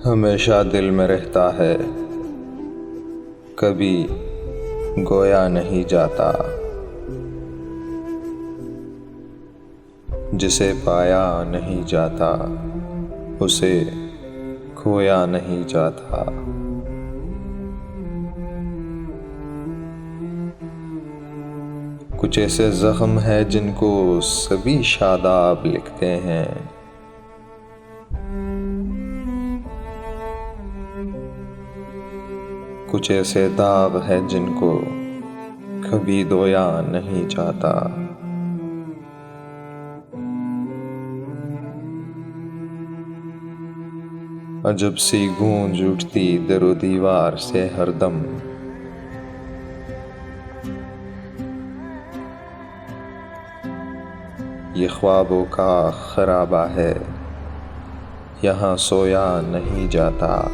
हमेशा दिल में रहता है, कभी गोया नहीं जाता। जिसे पाया नहीं जाता, उसे खोया नहीं जाता। कुछ ऐसे जख्म है जिनको सभी शादाब लिखते हैं। कुछ ऐसे दाग है जिनको कभी धोया नहीं जाता। अजब सी गूंज उठती दरो दीवार से हरदम। ये ख्वाबों का खराबा है, यहाँ सोया नहीं जाता।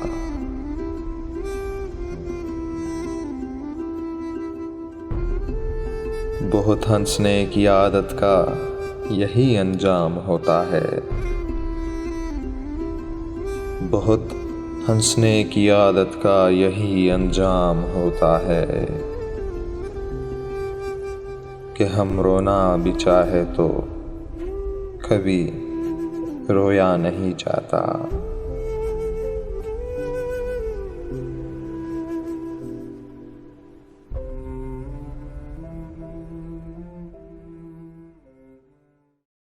बहुत हंसने की आदत का यही अंजाम होता है। बहुत हंसने की आदत का यही अंजाम होता है कि हम रोना भी चाहे तो कभी रोया नहीं जाता।